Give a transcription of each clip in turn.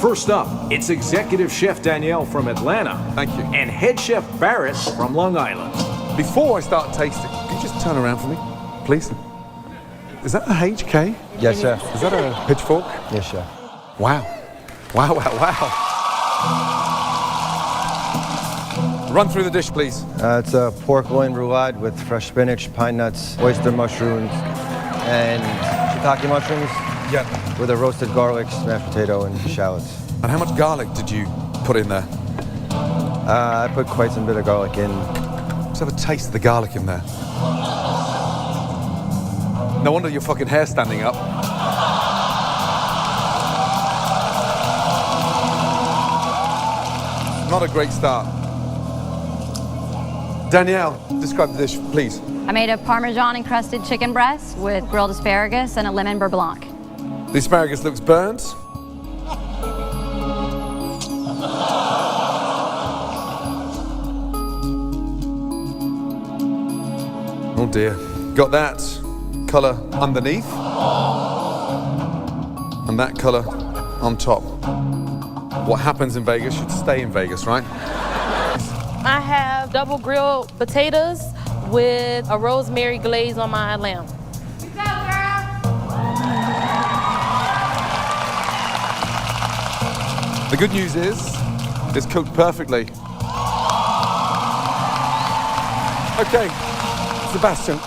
First up, it's Executive Chef Danielle from Atlanta. Thank you. And Head Chef Barrett from Long Island. Before I start tasting, can you just turn around for me, please? Is that a HK? Yes, chef. Is that a pitchfork? Yes, chef. Wow. Wow, wow, wow. Run through the dish, please. It's a pork loin roulade with fresh spinach, pine nuts, oyster mushrooms, and shiitake mushrooms. Yeah. With a roasted garlic, mashed potato, and shallots. And how much garlic did you put in there? I put quite some bit of garlic in. Let's have a taste of the garlic in there. No wonder your fucking hair's standing up. Not a great start. Danielle, describe the dish, please. I made a Parmesan encrusted chicken breast with grilled asparagus and a lemon beurre blanc. The asparagus looks burnt. Oh dear. Got that colour underneath and that colour on top. What happens in Vegas should stay in Vegas, right? I have double grilled potatoes with a rosemary glaze on my lamb. The good news is, it's cooked perfectly. Okay, Sebastian.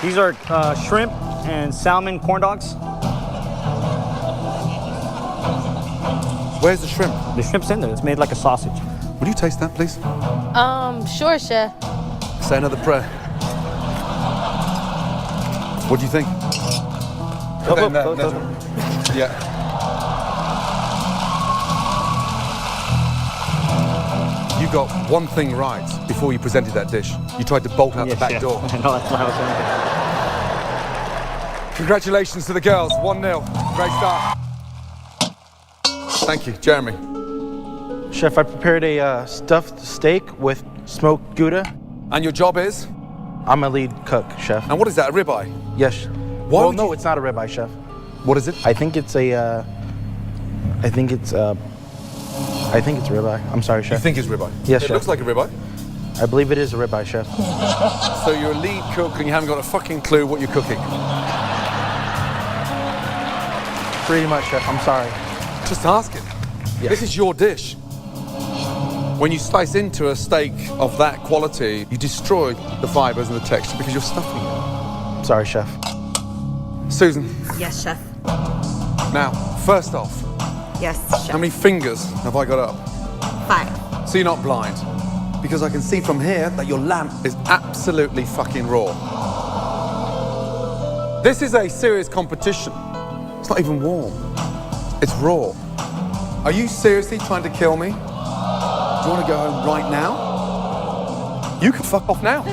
These are shrimp and salmon corn dogs. Where's the shrimp? The shrimp's in there. It's made like a sausage. Would you taste that, please? Sure, chef. Say another prayer. What do you think? Put that in there. Yeah. You got one thing right before you presented that dish. You tried to bolt out the back door. I know, that's what I was thinking. Congratulations to the girls, 1-0. Great start. Thank you, Jeremy. Chef, I prepared a stuffed steak with smoked Gouda. And your job is? I'm a lead cook, chef. And what is that, a ribeye? Yes. Why Well, would no, you- it's not a ribeye, chef. What is it? I think it's a ribeye. I'm sorry, You chef. think it's ribeye? Yes, It chef. looks like a ribeye. I believe it is a ribeye, chef. So you're a lead cook and you haven't got a fucking clue what you're cooking. Pretty much, chef. I'm sorry. Just asking. Yeah. This is your dish. When you slice into a steak of that quality, you destroy the fibers and the texture because you're stuffing it. Sorry, chef. Susan, Yes, chef. now, first off, Yes, chef. how many fingers have I got up? 5. So you're not blind. Because I can see from here that your lamp is absolutely fucking raw. This is a serious competition. It's not even warm. It's raw. Are you seriously trying to kill me? Do you want to go home right now? You can fuck off now.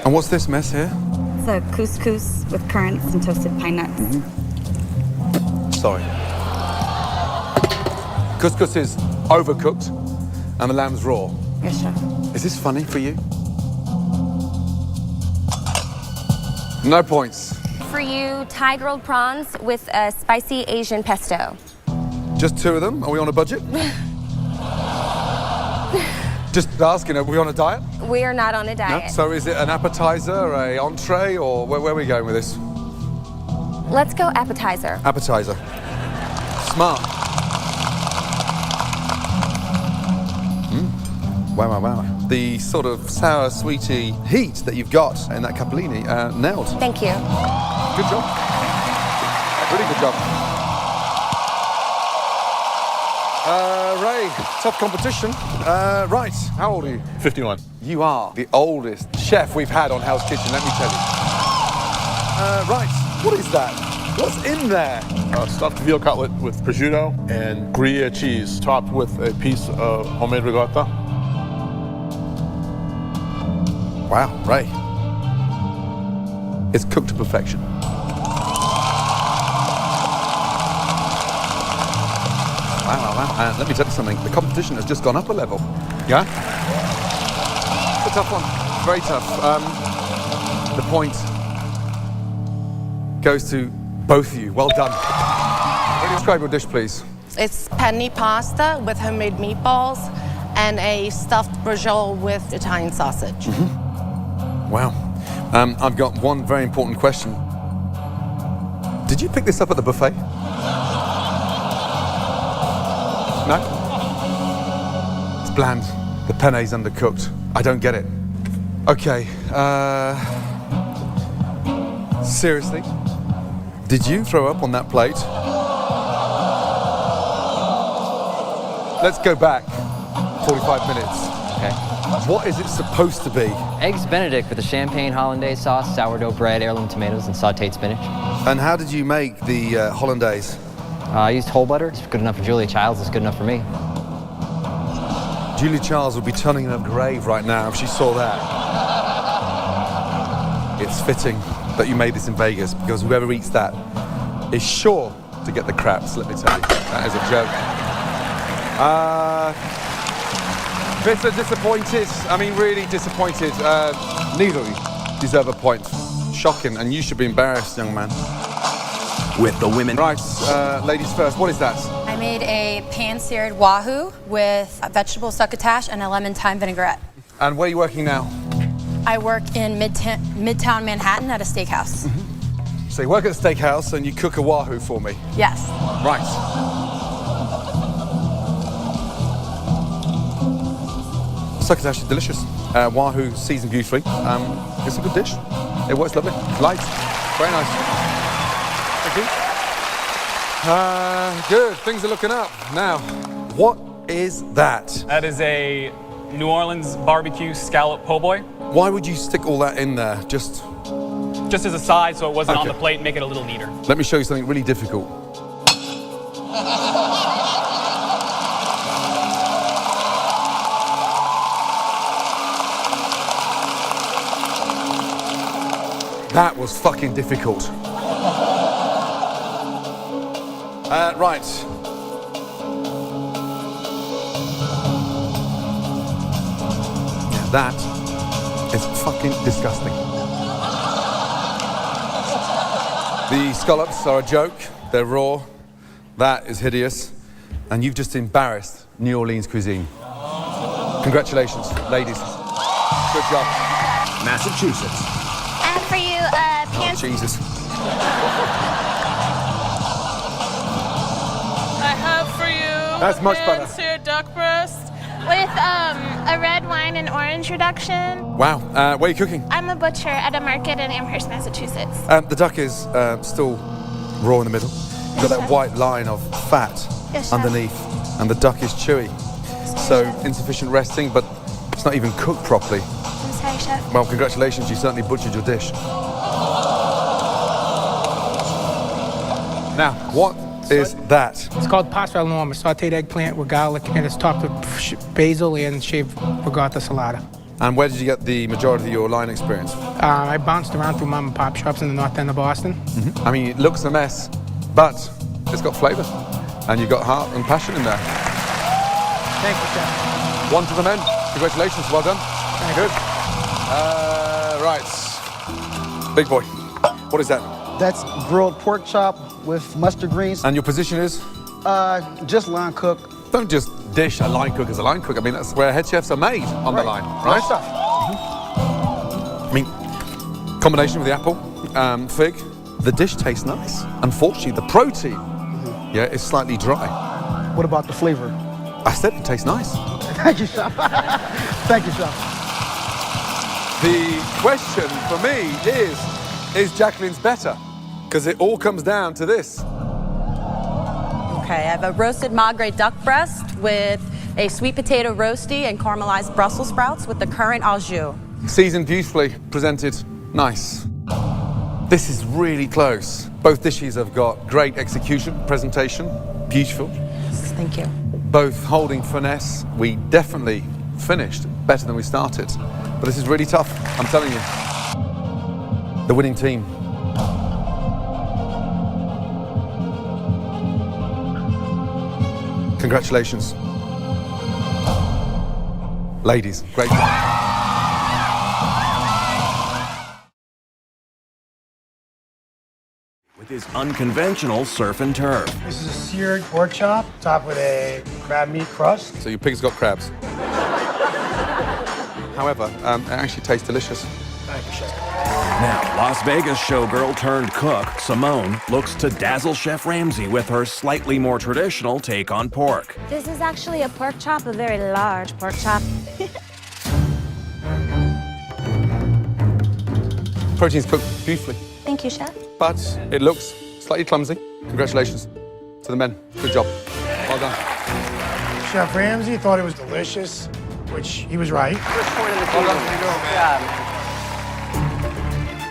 And what's this mess here? It's a couscous with currants and toasted pine nuts. Sorry. Couscous is overcooked and the lamb's raw. Yes, chef. Is this funny for you? No points. For you, Thai grilled prawns with a spicy Asian pesto. Just 2 of them? Are we on a budget? Just asking, are we on a diet? We are not on a No? diet. So is it an appetizer, a entree, or where are we going with this? Let's go appetizer. Appetizer. Smart. Wow, wow, wow. The sort of sour, sweety heat that you've got in that capellini, nailed. Thank you. Good job. Really good job. Ray, tough competition. Right, how old are you? 51. You are the oldest chef we've had on Hell's Kitchen, let me tell you. Right, what is that? What's in there? Stuffed veal cutlet with prosciutto and Gruyere cheese topped with a piece of homemade ricotta. Wow, Ray. It's cooked to perfection. Wow, wow, wow. And let me tell you something, the competition has just gone up a level. Yeah? It's a tough one, very tough. The point goes to both of you. Well done. Describe your dish, please. It's penne pasta with homemade meatballs and a stuffed braciole with Italian sausage. Wow. I've got one very important question. Did you pick this up at the buffet? No? It's bland. The penne's undercooked. I don't get it. Okay. Seriously? Did you throw up on that plate? Let's go back 45 minutes. Okay. What is it supposed to be? Eggs Benedict with a champagne hollandaise sauce, sourdough bread, heirloom tomatoes, and sautéed spinach. And how did you make the hollandaise? I used whole butter. It's good enough for Julia Childs. It's good enough for me. Julia Childs would be turning in her grave right now if she saw that. It's fitting that you made this in Vegas, because whoever eats that is sure to get the craps, let me tell you. That is a joke. Bitter, disappointed. I mean, really disappointed. Neither of you deserve a point. Shocking, and you should be embarrassed, young man. With the women. Right, ladies first. What is that? I made a pan-seared wahoo with vegetable succotash and a lemon thyme vinaigrette. And where are you working now? I work in Midtown Manhattan at a steakhouse. So you work at a steakhouse and you cook a wahoo for me. Yes. Right. Succotash is delicious. Wahoo seasoned beautifully. It's a good dish. It works lovely. Light. Very nice. Thank you. Good. Things are looking up. Now, what is that? That is a New Orleans barbecue scallop po' boy. Why would you stick all that in there? Just Just as a side so it wasn't on Okay. the plate, make it a little neater. let me show you something really difficult. That was fucking difficult. Right. Yeah, that is fucking disgusting. The scallops are a joke. They're raw. That is hideous. And you've just embarrassed New Orleans cuisine. Congratulations, ladies. Good job. Massachusetts. And for you, Jesus. I have for you That's much better. pan-seared duck breast. with a red wine and orange reduction. Wow. Where are you cooking? I'm a butcher at a market in Amherst, Massachusetts. The duck is still raw in the middle. You've got that white line of fat Yes, chef. underneath, and the duck is chewy. So insufficient resting, but it's not even cooked properly. I'm sorry, chef. Well, congratulations, you certainly butchered your dish. Now, what is that? It's called pasta al norma, sauteed eggplant with garlic, and it's topped with basil and shaved regatta salata. And where did you get the majority of your line experience? I bounced around through mom and pop shops in the north end of Boston. I mean, it looks a mess, but it's got flavour, and you've got heart and passion in there. Thank you, chef. One to the men. Congratulations, well done. Good. Right. Big boy, what is that? That's grilled pork chop with mustard greens. And your position is? Just line cook. Don't just dish a line cook as a line cook. I mean, that's where head chefs are made on the line, right? Right stuff. I mean, combination with the apple, fig, the dish tastes nice. Unfortunately, the protein, yeah, is slightly dry. What about the flavor? I said it tastes nice. Thank you, chef. Thank you, chef. The question for me is Jacqueline's better? Because it all comes down to this. Okay, I have a roasted Magre duck breast with a sweet potato roasty and caramelized Brussels sprouts with the currant au jus. Seasoned beautifully, presented nice. This is really close. Both dishes have got great execution, presentation, beautiful. Thank you. Both holding finesse. We definitely finished better than we started. But this is really tough, I'm telling you. The winning team. Congratulations. Ladies, great job. His unconventional surf and turf. This is a seared pork chop topped with a crab meat crust. So your pig's got crabs. However, it actually tastes delicious. Thank you, Chef. Now, Las Vegas showgirl turned cook, Simone, looks to dazzle Chef Ramsay with her slightly more traditional take on pork. This is actually a pork chop, a very large pork chop. Protein's cooked beautifully, Thank you, Chef. but it looks slightly clumsy. Congratulations to the men. Good job. Well done. Chef Ramsay thought it was delicious, which he was right.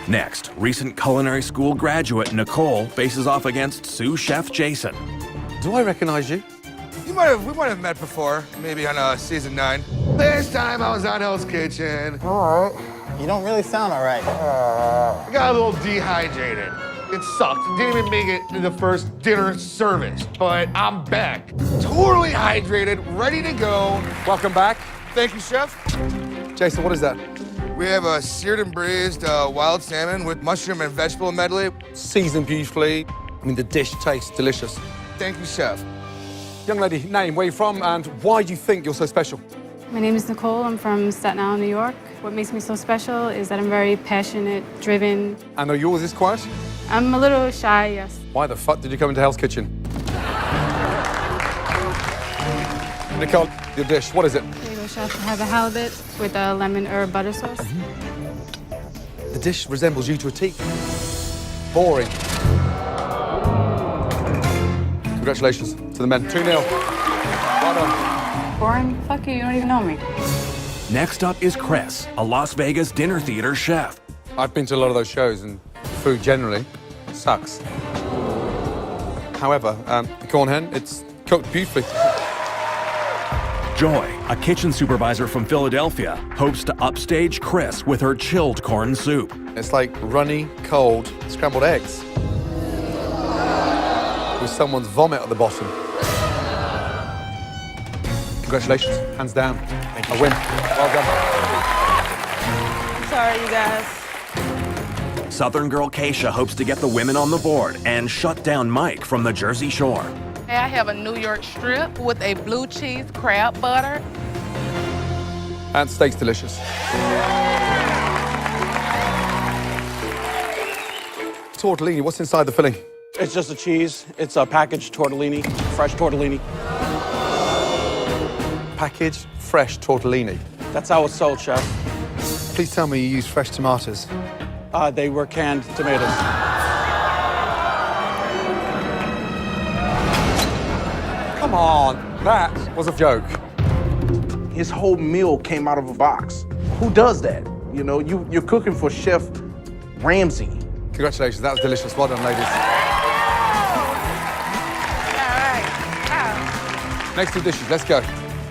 Next, recent culinary school graduate Nicole faces off against sous chef Jason. Do I recognize you? We might have met before, maybe on season 9. Last time I was on Hell's Kitchen. All right. You don't really sound all right. I got a little dehydrated. It sucked. Didn't even make it to the first dinner service. But I'm back. Totally hydrated, ready to go. Welcome back. Thank you, Chef. Jason, what is that? We have a seared and braised wild salmon with mushroom and vegetable medley. Seasoned beautifully. I mean, the dish tastes delicious. Thank you, Chef. Young lady, name, where you from, and why do you think you're so special? My name is Nicole. I'm from Staten Island, New York. What makes me so special is that I'm very passionate, driven. And are you always this quiet? I'm a little shy, yes. Why the fuck did you come into Hell's Kitchen? Nicole, your dish, what is it? Here you go, Chef. I have a halibut with a lemon herb butter sauce. The dish resembles you to a T. Boring. Congratulations to the men. 2-0. Well done. Boring? Fuck you, you don't even know me. Next up is Chris, a Las Vegas dinner theater chef. I've been to a lot of those shows, and food generally sucks. However, the corn hen, it's cooked beautifully. Joy, a kitchen supervisor from Philadelphia, hopes to upstage Chris with her chilled corn soup. It's like runny, cold, scrambled eggs. With someone's vomit at the bottom. Congratulations, hands down. Thank you. A win. Well done. Sorry, you guys. Southern girl Keisha hopes to get the women on the board and shut down Mike from the Jersey Shore. I have a New York strip with a blue cheese crab butter. And steak's delicious. Tortellini, what's inside the filling? It's just a cheese. It's a packaged tortellini, fresh tortellini. Packaged fresh tortellini. That's how it's sold, Chef. Please tell me you use fresh tomatoes. They were canned tomatoes. Come on, that was a joke. His whole meal came out of a box. Who does that? You know, you're cooking for Chef Ramsay. Congratulations, that was delicious. Well done, ladies. Next 2 dishes, let's go.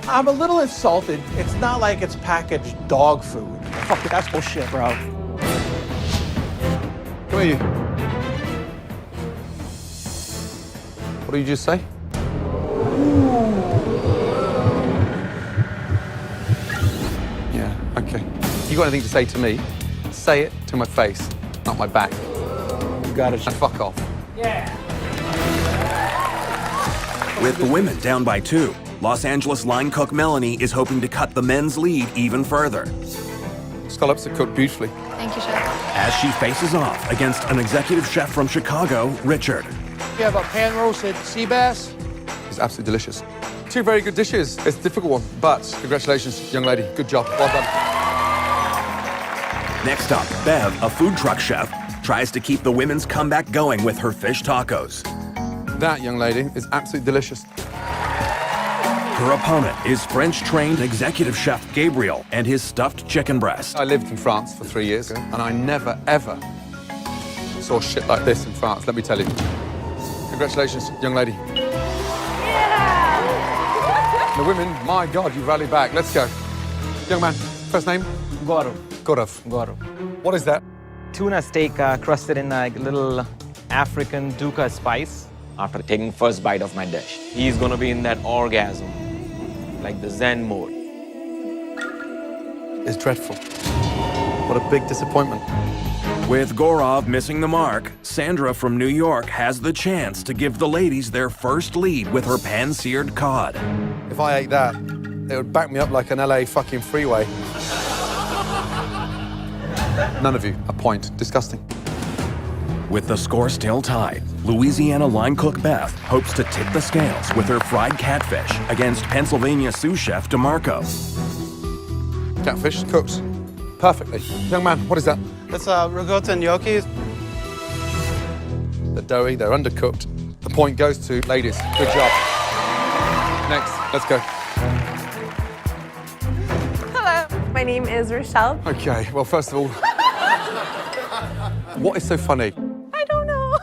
I'm a little insulted. It's not like it's packaged dog food. Fuck it, that's bullshit, bro. Who are you? What did you just say? Yeah, okay. You got anything to say to me, say it to my face, not my back. You got it. And fuck off. With the women down by 2, Los Angeles line cook Melanie is hoping to cut the men's lead even further. Scallops are cooked beautifully. Thank you, Chef. As she faces off against an executive chef from Chicago, Richard. You have a pan-roasted sea bass. It's absolutely delicious. 2 very good dishes. It's a difficult one, but congratulations, young lady. Good job. Well done. Next up, Bev, a food truck chef, tries to keep the women's comeback going with her fish tacos. That, young lady, is absolutely delicious. Her opponent is French-trained executive chef Gabriel and his stuffed chicken breast. I lived in France for 3 years, and I never, ever saw shit like this in France, let me tell you. Congratulations, young lady. The women, my God, you rallied back. Let's go. Young man, first name? Gaurav. Gaurav. Gaurav. What is that? Tuna steak crusted in a little African dukkha spice. After taking first bite of my dish, he's gonna be in that orgasm, like the Zen mode. It's dreadful. What a big disappointment. With Gorov missing the mark, Sandra from New York has the chance to give the ladies their first lead with her pan-seared cod. If I ate that, it would back me up like an LA fucking freeway. None of you, a point. Disgusting. With the score still tied, Louisiana line cook Beth hopes to tip the scales with her fried catfish against Pennsylvania sous chef DeMarco. Catfish cooked perfectly. Young man, what is that? That's ricotta and gnocchi. They're doughy, they're undercooked. The point goes to ladies. Good job. Next, let's go. Hello, my name is Rochelle. Okay, well, first of all, what is so funny? I don't know.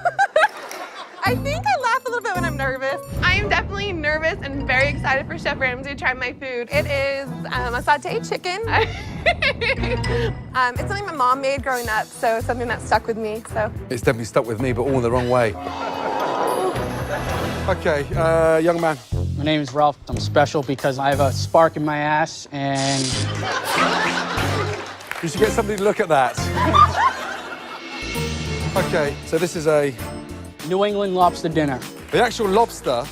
I think I laugh a little bit when I'm nervous. I am definitely nervous and very excited for Chef Ramsay to try my food. It is a sauteed chicken. It's something my mom made growing up, so it's something that stuck with me. So It's definitely stuck with me, but all in the wrong way. Okay, young man. My name is Ralph. I'm special because I have a spark in my ass and... You should get somebody to look at that. Okay, so this is a... New England lobster dinner. The actual lobster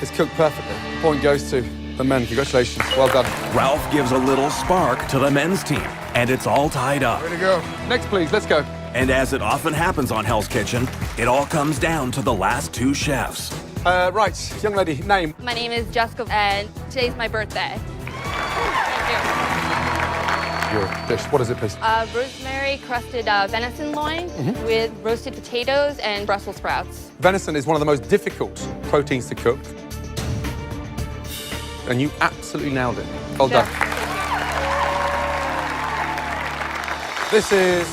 is cooked perfectly. Point goes to the men. Congratulations. Well done. Ralph gives a little spark to the men's team, and it's all tied up. Way to go. Next, please. Let's go. And as it often happens on Hell's Kitchen, it all comes down to the last two chefs. Right, young lady, name. My name is Jessica, and today's my birthday. Your dish. What is it, please? Rosemary crusted venison loin with roasted potatoes and Brussels sprouts. Venison is one of the most difficult proteins to cook. And you absolutely nailed it. Well done. This is...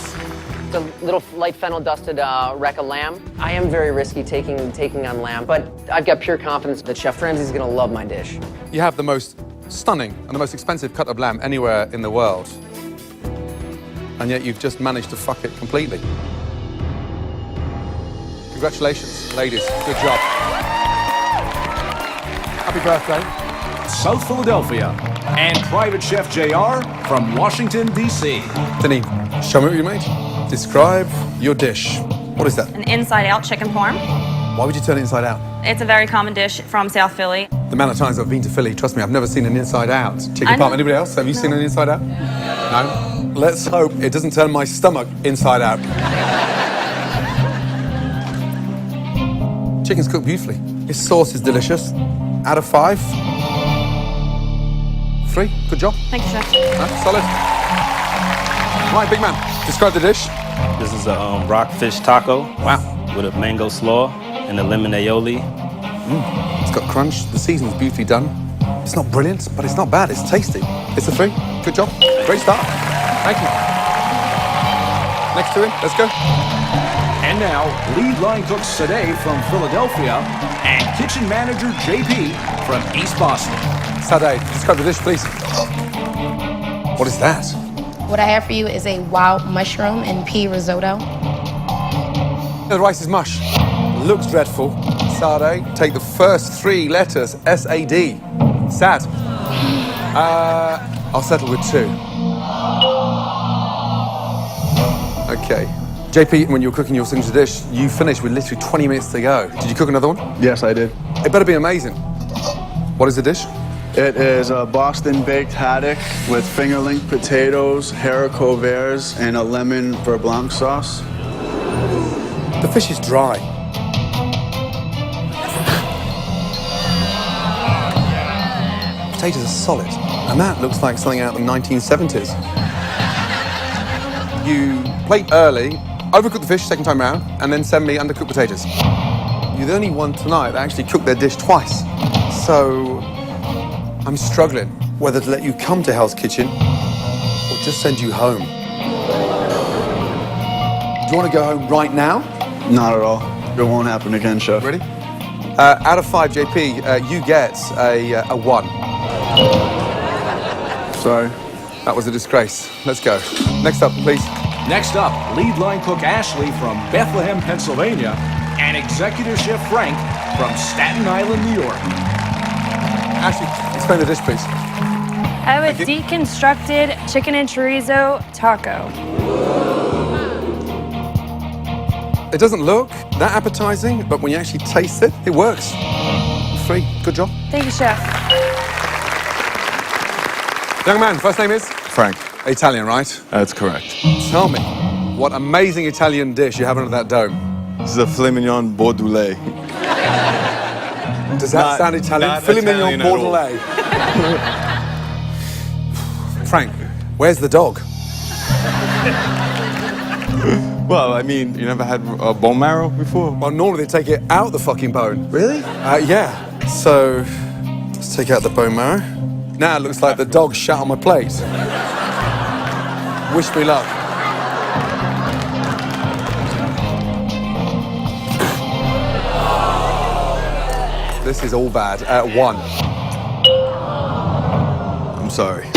It's a little light fennel dusted rack of lamb. I am very risky taking on lamb, but I've got pure confidence that Chef Ramsay's gonna love my dish. You have the most stunning and the most expensive cut of lamb anywhere in the world. And yet you've just managed to fuck it completely. Congratulations, ladies. Good job. Happy birthday. South Philadelphia, and Private Chef JR from Washington, D.C. Denny, show me what you made. Describe your dish. What is that? An inside-out chicken parm. Why would you turn it inside out? It's a very common dish from South Philly. The amount of times I've been to Philly, trust me, I've never seen an inside-out chicken parm. Anybody else? Have you seen an inside-out? No? Let's hope it doesn't turn my stomach inside out. Chicken's cooked beautifully. This sauce is delicious. Out of 5? 3. Good job. Thank you, Chef. Solid. Right, big man. Describe the dish. This is a rockfish taco. Wow. With a mango slaw and a lemon aioli. It's got crunch. The seasoning's beautifully done. It's not brilliant, but it's not bad. It's tasty. It's a 3. Good job. Great start. Thank you. Next to him. Let's go. And now, lead line cook Sade from Philadelphia and kitchen manager JP from East Boston. Sade, describe the dish, please. What is that? What I have for you is a wild mushroom and pea risotto. The rice is mush. Looks dreadful. Sade, take the first 3 letters, S-A-D. Sad. I'll settle with 2. Okay. JP, when you were cooking your signature dish, you finished with literally 20 minutes to go. Did you cook another one? Yes, I did. It better be amazing. What is the dish? It is a Boston baked haddock with fingerling potatoes, haricot verts, and a lemon beurre blanc sauce. The fish is dry. Potatoes are solid. And that looks like something out of the 1970s. You plate early, overcook the fish second time round, and then send me undercooked potatoes. You're the only one tonight that actually cooked their dish twice. So I'm struggling whether to let you come to Hell's Kitchen or just send you home. Do you want to go home right now? Not at all. It won't happen again, Chef. Ready? Out of 5, JP, you get a 1. Sorry. That was a disgrace. Let's go. Next up, please. Next up, lead line cook Ashley from Bethlehem, Pennsylvania, and executive chef Frank from Staten Island, New York. Ashley, explain the dish, please. I have a deconstructed chicken and chorizo taco. It doesn't look that appetizing, but when you actually taste it, it works. 3, good job. Thank you, Chef. Young man, first name is? Frank. Italian, right? That's correct. Tell me, what amazing Italian dish you have under that dome? This is a filet mignon Bordelais. Does that sound Italian? Filet mignon Bordelais. Frank, where's the dog? Well, I mean, you never had bone marrow before? Well, normally they take it out the fucking bone. Really? Yeah. So, let's take out the bone marrow. Now it looks like the dog shat on my plate. Wish me luck. This is all bad. 1. I'm sorry.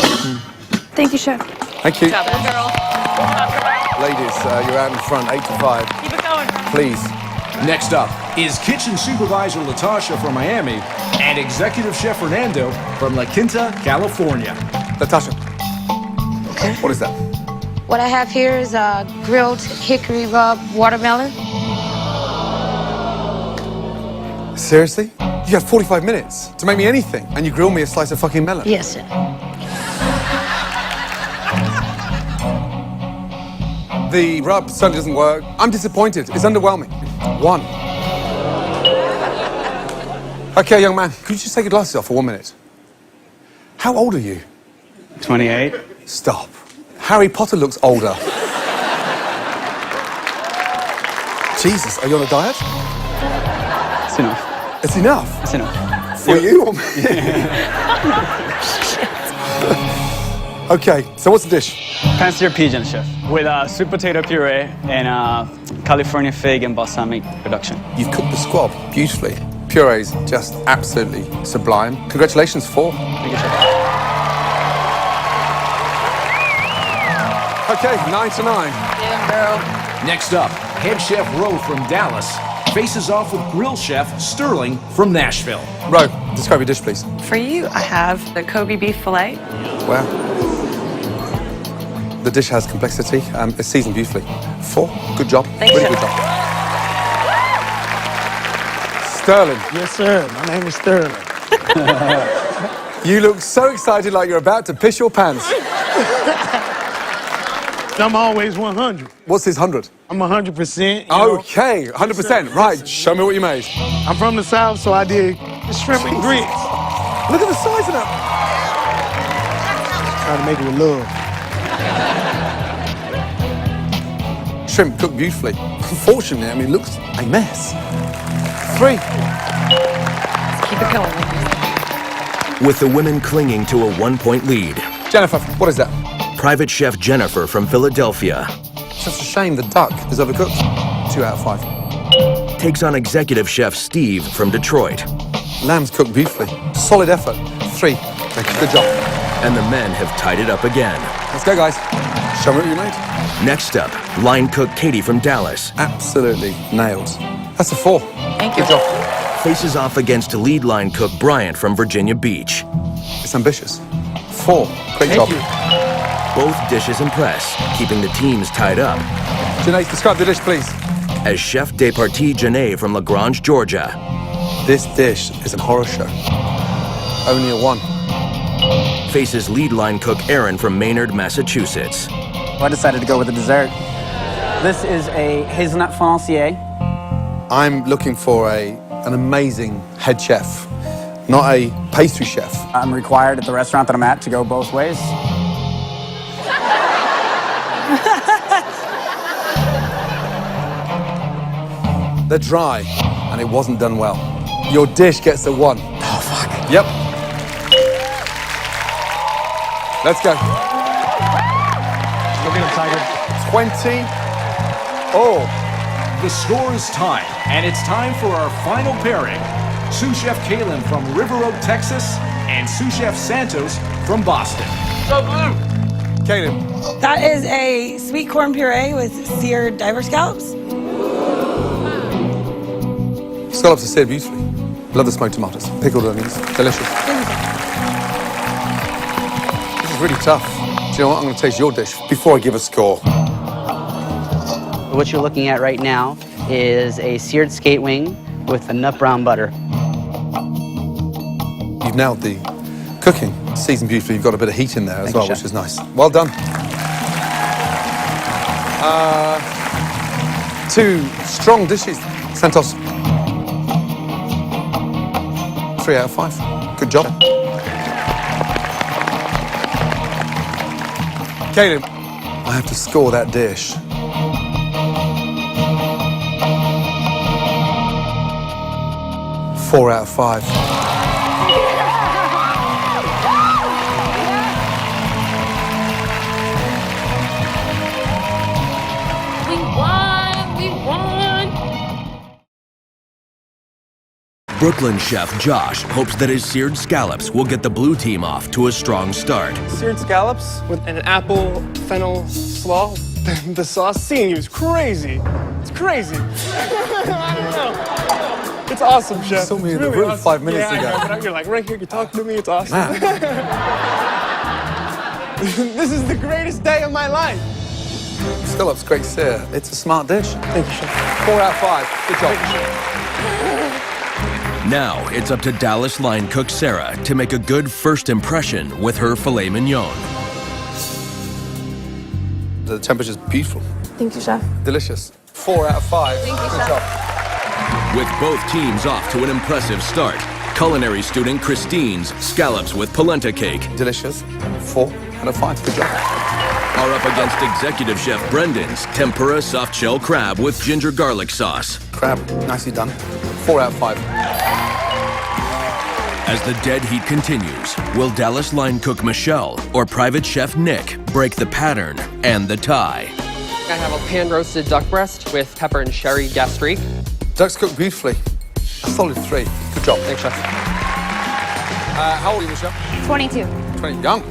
Thank you, Chef. Thank you. Good job, girl. Ladies, you're out in front, 8 to 5. Keep it going. Please. Next up is Kitchen Supervisor Latasha from Miami and Executive Chef Fernando from La Quinta, California. Latasha. Okay. What is that? What I have here is a grilled hickory rub watermelon. Seriously? You have 45 minutes to make me anything, and you grill me a slice of fucking melon? Yes, sir. The rub certainly doesn't work. I'm disappointed. It's underwhelming. 1. Okay, young man, could you just take your glasses off for 1 minute? How old are you? 28. Stop. Harry Potter looks older. Jesus, are you on a diet? It's enough. It's enough? It's enough. For you or me? Okay, so what's the dish? Pan-seared pigeon, Chef, with sweet potato puree and California fig and balsamic reduction. You've cooked the squab beautifully. Puree's just absolutely sublime. Congratulations, 4. Thank you, Chef. Okay, 9 to 9. Yeah, girl. Next up, Head Chef Roe from Dallas faces off with Grill Chef Sterling from Nashville. Roe, describe your dish, please. For you, I have the Kobe beef fillet. Wow. The dish has complexity. It's seasoned beautifully. 4, good job. Thank Really you. good job. Sterling. Yes, sir. My name is Sterling. You look so excited like you're about to piss your pants. I'm always 100. What's his 100? I'm 100%. Okay, 100%. Right, show me what you made. I'm from the South, so I did the shrimp and grits. Look at the size of that. Trying to make it with love. Shrimp cooked beautifully. Unfortunately, I mean, it looks a mess. 3. Keep it going. With the women clinging to a 1-point lead. Jennifer, what is that? Private Chef Jennifer from Philadelphia Just a shame the duck is overcooked. 2 out of 5. takes on Executive Chef Steve from Detroit. Lamb's cooked beautifully. Solid effort. 3. Thank you. Good job. And the men have tied it up again. Let's go, guys. Show me what you made. Next up, line cook Katie from Dallas Absolutely nailed. That's a 4. Thank you. Good job. faces off against lead line cook Bryant from Virginia Beach. It's ambitious. 4. Great job. Both dishes impress, keeping the teams tied up. Janae, describe the dish, please. As Chef de Partie Janae from LaGrange, Georgia. This dish is a horror show. Only a 1. Faces lead line cook Aaron from Maynard, Massachusetts. I decided to go with the dessert. This is a hazelnut financier. I'm looking for an amazing head chef, not a pastry chef. I'm required at the restaurant that I'm at to go both ways. They're dry, and it wasn't done well. Your dish gets a 1. Oh, fuck. Yep. Let's go. Look at him, Tiger. 20. Oh. The score is tied, and it's time for our final pairing. Sous Chef Kalen from River Oak, Texas, and Sous Chef Santos from Boston. So blue. Kaden. That is a sweet corn puree with seared diver scallops. Scallops are seared beautifully. Love the smoked tomatoes. Pickled onions. Delicious. really tough. Do you know what? I'm going to taste your dish before I give a score. What you're looking at right now is a seared skate wing with a nut brown butter. You've nailed the cooking. Seasoned beautifully. You've got a bit of heat in there as well, which is nice. Well done. 2 strong dishes. Santos. 3 out of 5. Good job. Caleb, I have to score that dish. 4 out of 5. We won! Brooklyn chef Josh hopes that his seared scallops will get the blue team off to a strong start. Seared scallops with an apple fennel slaw. The sauce seeing you is crazy. It's crazy. I don't know. It's awesome, chef. You saw me in the Really room awesome. 5 minutes Yeah, ago. I know, but you're like right here, you're talking to me, it's awesome. This is the greatest day of my life. Scallops, great sear. It's a smart dish. Thank you, chef. 4 out of 5. Good job. Now it's up to Dallas line cook Sarah to make a good first impression with her filet mignon. The temperature's beautiful. Thank you, chef. Delicious. 4 out of 5. Thank you, Good chef. job. With both teams off to an impressive start, culinary student Christine's scallops with polenta cake Delicious. 4 out of 5. Good job. are up against executive chef Brendan's tempura soft shell crab with ginger garlic sauce. Crab, nicely done. 4 out of 5. As the dead heat continues, will Dallas line cook Michelle or private chef Nick break the pattern and the tie? I have a pan-roasted duck breast with pepper and sherry gastrique. Duck's cooked beautifully. A solid 3. Good job. Thanks, chef. How old are you, Michelle? 22. 20. Young.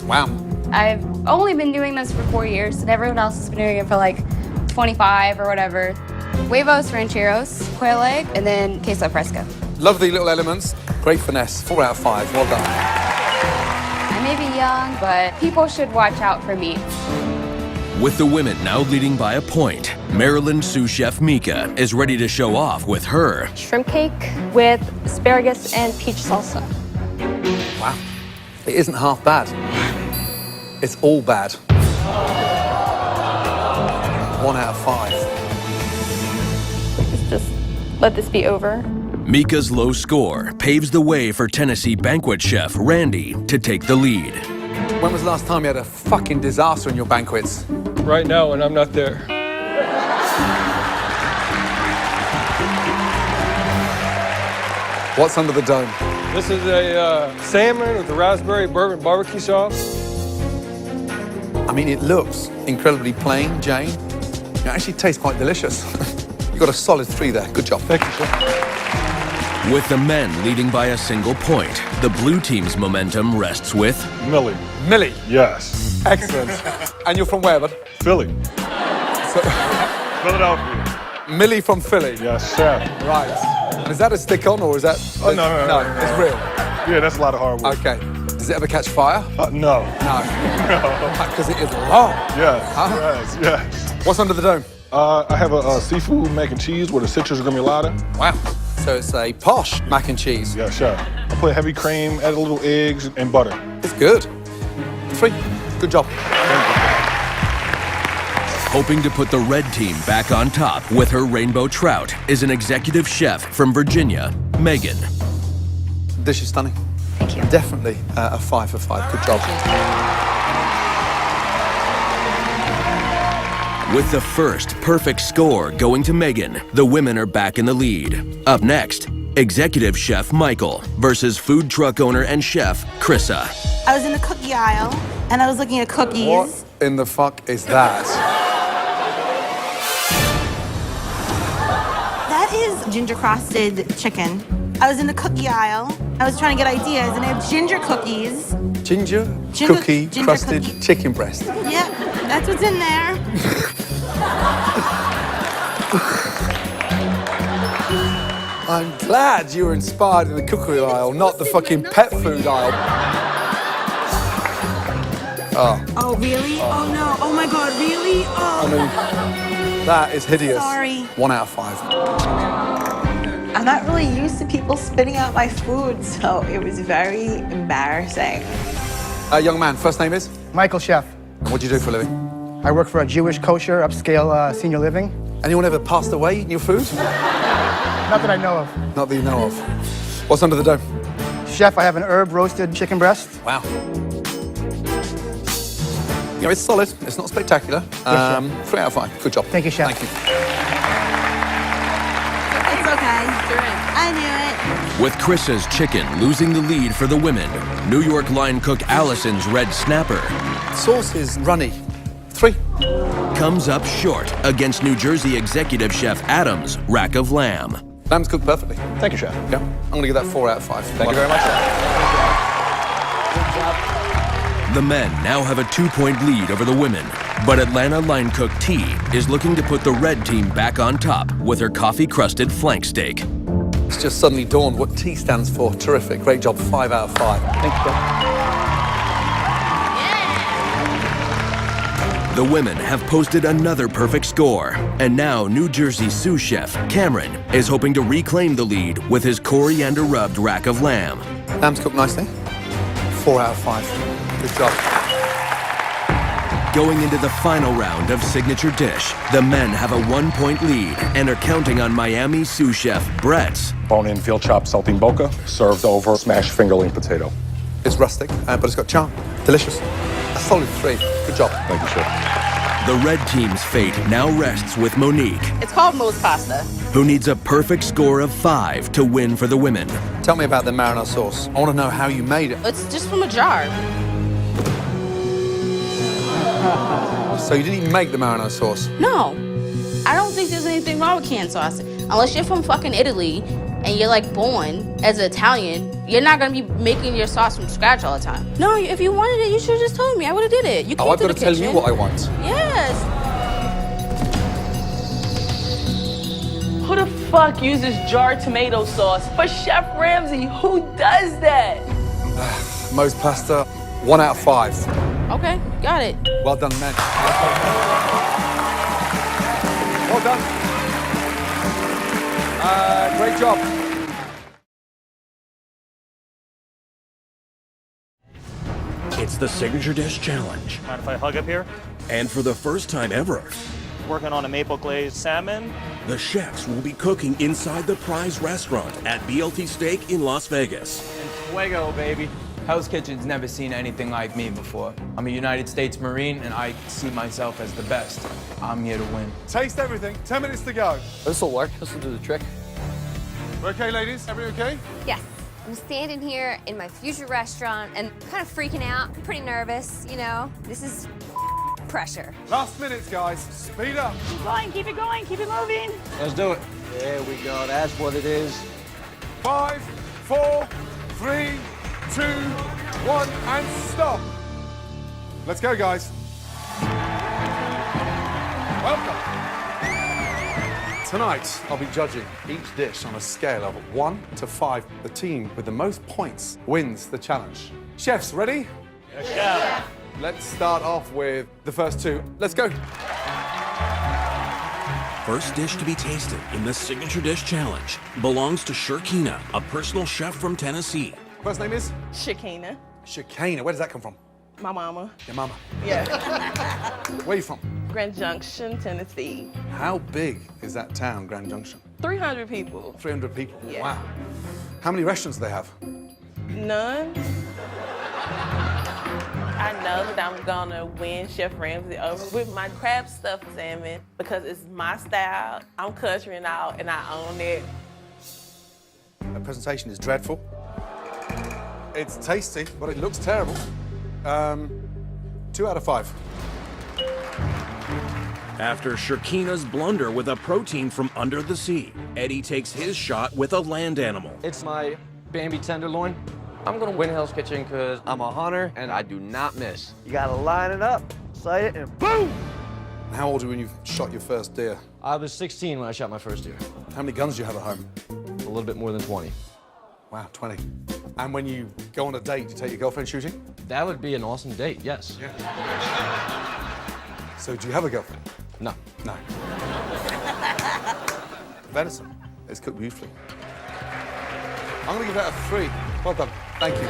Wow. I've only been doing this for 4 years, and everyone else has been doing it for like 25 or whatever. Huevos rancheros, quail egg, and then queso fresco. Love the little elements. Great finesse. 4 out of 5. Well done. I may be young, but people should watch out for meat. With the women now leading by a point, Maryland sous chef Mika is ready to show off with her Shrimp cake with asparagus and peach salsa. Wow. It isn't half bad. It's all bad. 1 out of 5. Let's just let this be over. Mika's low score paves the way for Tennessee banquet chef Randy to take the lead. When was the last time you had a fucking disaster in your banquets? Right now, when I'm not there. What's under the dome? This is a salmon with the raspberry bourbon barbecue sauce. I mean, it looks incredibly plain, Jane. It actually tastes quite delicious. You got a solid 3 there. Good job. Thank you, chef. With the men leading by a single point, the blue team's momentum rests with Millie. Millie. Yes. Excellent. And you're from where, bud? Philly. So, Philadelphia. Millie from Philly. Yes, chef. Right. And is that a stick-on or is that? Oh, no. No, it's real. Yeah, that's a lot of hard work. Okay. Does it ever catch fire? No. No. Because it is long. Yes, Huh? yes. What's under the dome? I have a seafood mac and cheese with a citrus gremolata. Wow. So it's a posh mac and cheese. Yeah, chef. I put heavy cream, added a little eggs and butter. It's good. 3. Good job. hoping to put the red team back on top with her rainbow trout is an executive chef from Virginia, Megan. Dish is stunning. Thank you. Definitely a 5 for 5. Good job. With the first perfect score going to Megan, the women are back in the lead. Up next, executive chef Michael versus food truck owner and chef Krissa. I was in the cookie aisle, and I was looking at cookies. What in the fuck is that? That is ginger crusted chicken. I was in the cookie aisle. I was trying to get ideas, and I have ginger cookies. Ginger cookie crusted chicken breast. Yeah, that's what's in there. I'm glad you were inspired in the cookery aisle, not the fucking pet food aisle. Oh. Oh, really? Oh, no. Oh, my God, really? Oh. I mean, that is hideous. Sorry. 1 out of 5. I'm not really used to people spitting out my food, so it was very embarrassing. Young man, first name is? Michael Chef. And what do you do for a living? I work for a Jewish kosher upscale senior living. Anyone ever passed away eating your food? Not that I know of. Not that you know of. What's under the dough? Chef, I have an herb roasted chicken breast. Wow. You know, it's solid. It's not spectacular. 3 out of 5. Good job. Thank you, Chef. Thank you. It's okay. I knew it. With Chris's chicken losing the lead for the women, New York line cook Allison's red snapper Sauce is runny. 3. comes up short against New Jersey executive chef Adams' rack of lamb. Lamb's cooked perfectly. Thank you, Chef. Yeah. I'm going to give that 4 out of 5. Thank you very much, The men now have a 2-point lead over the women, but Atlanta line cook T is looking to put the red team back on top with her coffee-crusted flank steak. It's just suddenly dawned what T stands for. Terrific. Great job. 5 out of 5. Thank you, Chef. The women have posted another perfect score, and now New Jersey sous chef Cameron is hoping to reclaim the lead with his coriander-rubbed rack of lamb. Lamb's cooked nicely. 4 out of 5. Good job. Going into the final round of Signature Dish, the men have a 1-point lead and are counting on Miami sous chef Brett's bone-in veal chop saltimbocca, served over smashed fingerling potato. It's rustic, but it's got charm. Delicious. A solid 3. Good job. Thank you, Chef. The red team's fate now rests with Monique, It's called Moe's pasta. who needs a perfect score of 5 to win for the women. Tell me about the marinara sauce. I want to know how you made it. It's just from a jar. So you didn't even make the marinara sauce? No. I don't think there's anything wrong with canned sauce. Unless you're from fucking Italy and you're like born as an Italian, you're not gonna be making your sauce from scratch all the time. No, if you wanted it, you should have just told me. I would have did it. You came I've to got the to tell kitchen. you what I want. Yes. Who the fuck uses jarred tomato sauce? For Chef Ramsay, who does that? Moe's pasta, 1 out of 5. Okay, got it. Well done, men. Well done. Great job. It's the Signature Dish Challenge. Mind if I hug up here? And for the first time ever, Working on a maple glazed salmon. the chefs will be cooking inside the Prize restaurant at BLT Steak in Las Vegas. Fuego, baby. Hell's Kitchen's never seen anything like me before. I'm a United States Marine, and I see myself as the best. I'm here to win. Taste everything. 10 minutes to go. This'll work. This'll do the trick. Okay, ladies? Everybody okay? Yes. I'm standing here in my future restaurant and kind of freaking out, pretty nervous, you know. This is pressure. Last minutes, guys. Speed up. Keep it going, keep it moving. Let's do it. There we go. That's what it is. 5, 4, 3, 2, 1, and stop. Let's go, guys. Welcome. Tonight, I'll be judging each dish on a scale of 1 to 5. The team with the most points wins the challenge. Chefs, ready? Yes, chef. Let's start off with the first 2. Let's go. First dish to be tasted in the Signature Dish Challenge belongs to Shirkina, a personal chef from Tennessee. First name is? Shakina. Shakina. Where does that come from? My mama. Your mama. Yeah. Where are you from? Grand Junction, Tennessee. How big is that town, Grand Junction? 300 people. 300 people. Yeah. Wow. How many restaurants do they have? None. I know that I'm gonna win Chef Ramsay over with my crab stuffed salmon because it's my style. I'm country and all, and I own it. The presentation is dreadful. It's tasty, but it looks terrible. 2 out of 5. After Shirkina's blunder with a protein from under the sea, Eddie takes his shot with a land animal. It's my Bambi tenderloin. I'm gonna win Hell's Kitchen because I'm a hunter and I do not miss. You gotta line it up, sight it, and boom! How old were you when you shot your first deer? I was 16 when I shot my first deer. How many guns do you have at home? A little bit more than 20. Wow, 20. And when you go on a date, you take your girlfriend shooting? That would be an awesome date, yes. Yeah. So do you have a girlfriend? No. No. Venison is cooked beautifully. I'm gonna give that a 3. Well done. Thank you.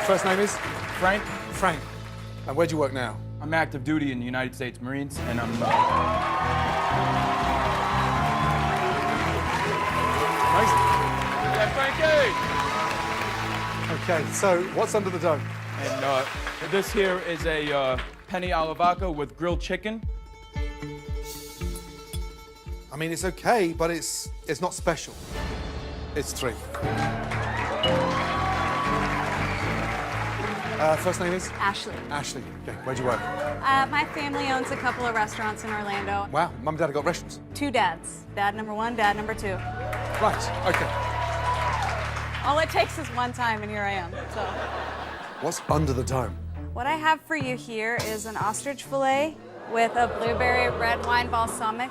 First name is? Frank. Frank. And where do you work now? I'm active duty in the United States Marines, and I'm. Amazing. Yeah, Frankie! Okay, so what's under the dome? And this here is a penne alla vodka with grilled chicken. I mean, it's okay, but it's not special. It's 3. First name is? Ashley. Ashley. Okay, where do you work? My family owns a couple of restaurants in Orlando. Wow, mum and dad have got restaurants. 2 dads. Dad number 1, dad number 2. Right, okay. All it takes is one time, and here I am. So, What's under the dome? what I have for you here is an ostrich fillet with a blueberry red wine balsamic.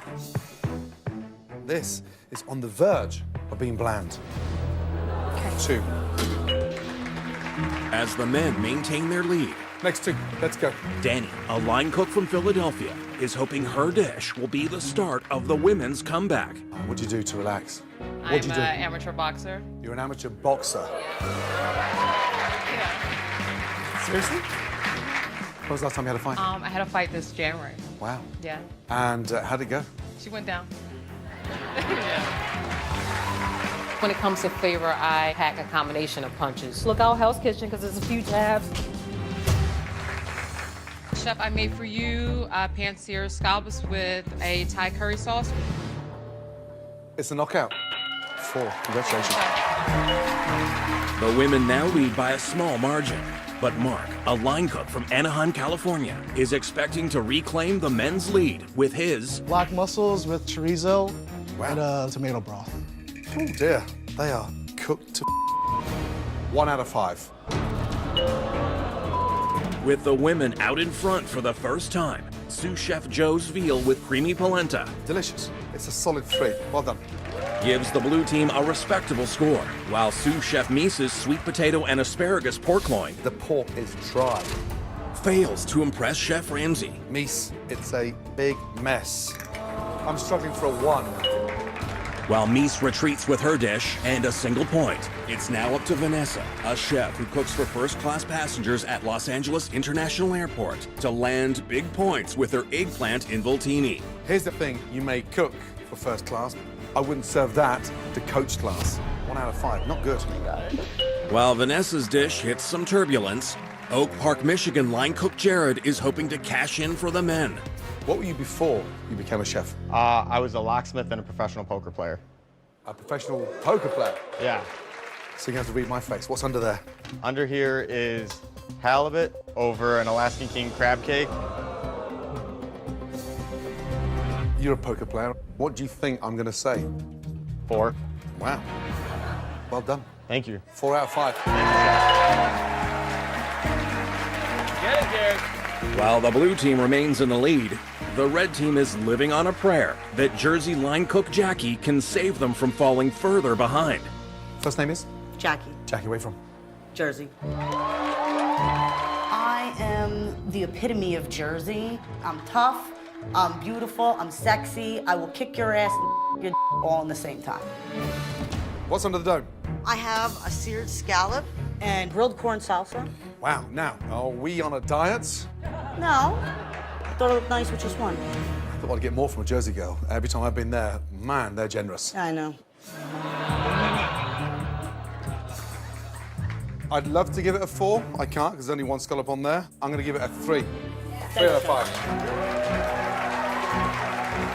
This is on the verge of being bland. Okay. 2. As the men maintain their lead, Next 2, let's go. Danny, a line cook from Philadelphia, is hoping her dish will be the start of the women's comeback. What do you do to relax? I'm an amateur boxer. You're an amateur boxer. Seriously? When was the last time you had a fight? I had a fight this January. Wow. Yeah. And how'd it go? She went down. When it comes to flavor, I pack a combination of punches. Look out, Hell's Kitchen, because there's a few jabs. Chef, I made for you pan-seared scallops with a Thai curry sauce. It's a knockout. 4. Congratulations. The women now lead by a small margin. But Mark, a line cook from Anaheim, California, is expecting to reclaim the men's lead with his Black mussels with chorizo and tomato broth. Oh dear, they are cooked to 1 out of 5. With the women out in front for the first time, sous chef Joe's veal with creamy polenta Delicious. It's a solid 3. Well done. gives the blue team a respectable score, while sous chef Mise's sweet potato and asparagus pork loin, the pork is dry, fails to impress Chef Ramsay. Mise, it's a big mess. I'm struggling for a 1. While Mise retreats with her dish and a single point, it's now up to Vanessa, a chef who cooks for first-class passengers at Los Angeles International Airport, to land big points with her eggplant involtini. Here's the thing, you may cook for first class. I wouldn't serve that to coach class. 1 out of 5, not good. While Vanessa's dish hits some turbulence, Oak Park, Michigan line cook Jared is hoping to cash in for the men. What were you before you became a chef? I was a locksmith and a professional poker player. A professional poker player? Yeah. So you have to read my face. What's under there? Under here is halibut over an Alaskan king crab cake. You're a poker player. What do you think I'm going to say? 4. Wow. Well done. Thank you. 4 out of 5. Get it, Jared. While the blue team remains in the lead, the red team is living on a prayer that Jersey line cook Jackie can save them from falling further behind. First name is? Jackie. Jackie, where you from? Jersey. I am the epitome of Jersey. I'm tough, I'm beautiful, I'm sexy. I will kick your ass and your all in the same time. What's under the dome? I have a seared scallop and grilled corn salsa. Wow, now, are we on a diet? No, thought it looked nice with just one. I thought I'd get more from a Jersey girl. Every time I've been there, man, they're generous. I know. I'd love to give it a 4. I can't, because there's only 1 scallop on there. I'm going to give it a 3. 3 out of 5.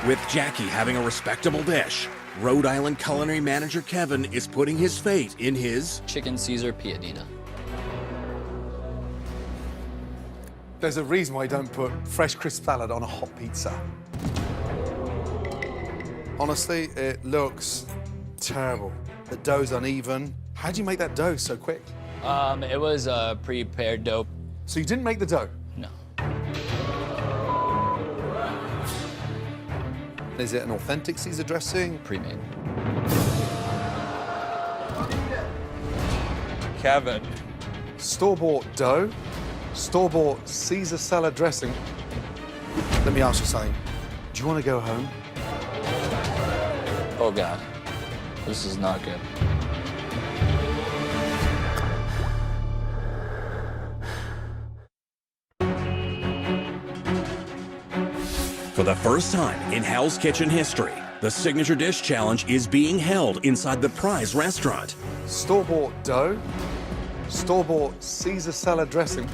With Jackie having a respectable dish, Rhode Island culinary manager Kevin is putting his fate in his chicken Caesar piadina. There's a reason why you don't put fresh crisp salad on a hot pizza. Honestly, it looks terrible. The dough's uneven. How do you make that dough so quick? It was a prepared dough. So you didn't make the dough? No. Is it an authentic Caesar dressing? Pre-made. Kevin. Store-bought dough, store-bought Caesar salad dressing. Let me ask you something. Do you want to go home? Oh God, this is not good. For the first time in Hell's Kitchen history, the Signature Dish Challenge is being held inside the Prize restaurant. Store-bought dough, store-bought Caesar salad dressing.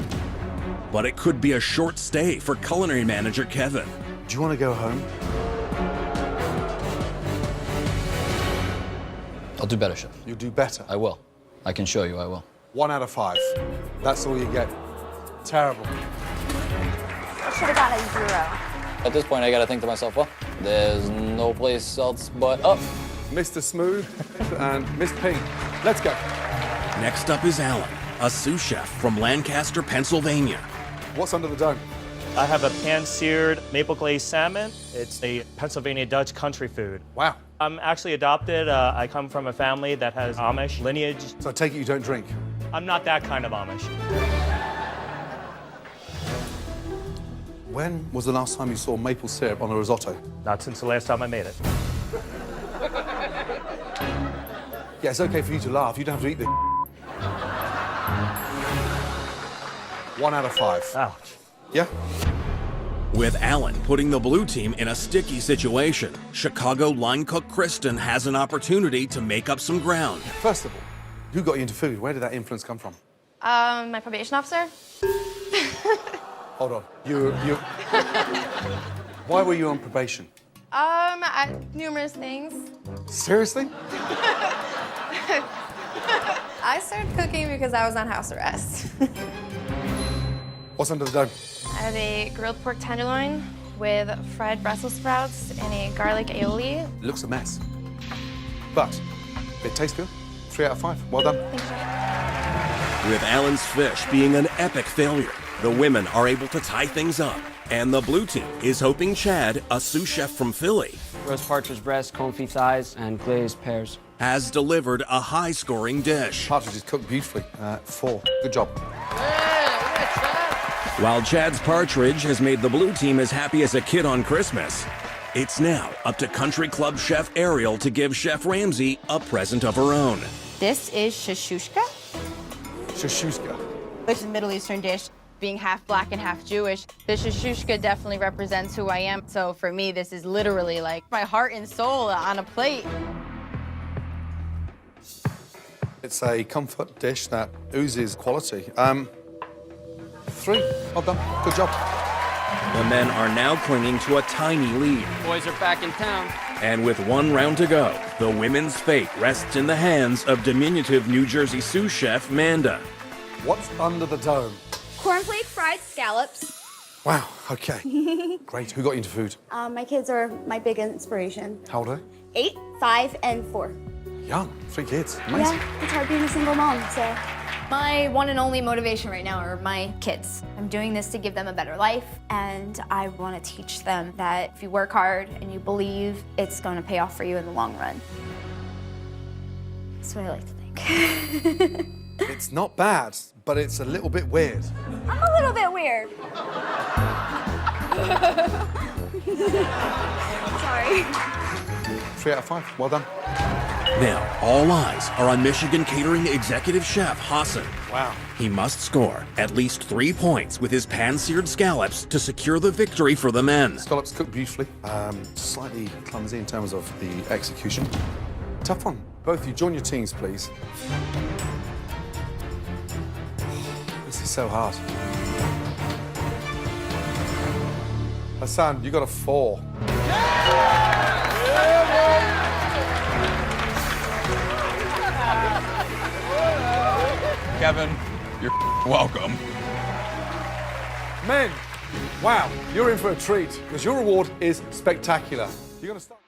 But it could be a short stay for culinary manager Kevin. Do you want to go home? I'll do better, Chef. You'll do better. I will. I can show you I will. 1 out of 5. That's all you get. Terrible. I should have got a 0. At this point, I gotta think to myself, well, there's no place else but up. Mr. Smooth and Miss Pink. Let's go. Next up is Alan, a sous chef from Lancaster, Pennsylvania. What's under the dome? I have a pan-seared maple glazed salmon. It's a Pennsylvania Dutch country food. Wow. I'm actually adopted. I come from a family that has Amish lineage. So I take it you don't drink? I'm not that kind of Amish. When was the last time you saw maple syrup on a risotto? Not since the last time I made it. Yeah, it's okay for you to laugh. You don't have to eat this. 1 out of 5. Ouch. Yeah? With Alan putting the blue team in a sticky situation, Chicago line cook Kristen has an opportunity to make up some ground. First of all, who got you into food? Where did that influence come from? My probation officer. Hold on. You. Why were you on probation? Numerous things. Seriously? I started cooking because I was on house arrest. What's under the dome? I have a grilled pork tenderloin with fried Brussels sprouts and a garlic aioli. It looks a mess. But it tastes good. 3 out of 5. Well done. With Alan's fish being an epic failure, the women are able to tie things up. And the blue team is hoping Chad, a sous chef from Philly, roast partridge breast, confit thighs, and glazed pears, has delivered a high-scoring dish. Partridge is cooked beautifully. 4. Good job. While Chad's partridge has made the blue team as happy as a kid on Christmas, it's now up to country club chef Ariel to give Chef Ramsay a present of her own. This is shashushka, Shashushka. which is a Middle Eastern dish. Being half black and half Jewish, the shashushka definitely represents who I am. So for me, this is literally like my heart and soul on a plate. It's a comfort dish that oozes quality. 3. Well done. Good job. The men are now clinging to a tiny lead. Boys are back in town. And with 1 round to go, the women's fate rests in the hands of diminutive New Jersey sous chef Manda. What's under the dome? Cornflake fried scallops. Wow, okay. Great. Who got you into food? My kids are my big inspiration. How old are they? 8, 5, and 4. Young. 3 kids. Amazing. Yeah, it's hard being a single mom, so. My one and only motivation right now are my kids. I'm doing this to give them a better life, and I want to teach them that if you work hard and you believe, it's going to pay off for you in the long run. That's what I like to think. It's not bad, but it's a little bit weird. I'm a little bit weird. Sorry. 3 out of 5. Well done. Now, all eyes are on Michigan catering executive chef Hassan. Wow. He must score at least 3 points with his pan-seared scallops to secure the victory for the men. Scallops cooked beautifully. Slightly clumsy in terms of the execution. Tough one. Both of you, join your teams, please. This is so hard. Hassan, you got a 4. Kevin, you're welcome. Men, wow, you're in for a treat because your reward is spectacular. You're gonna start.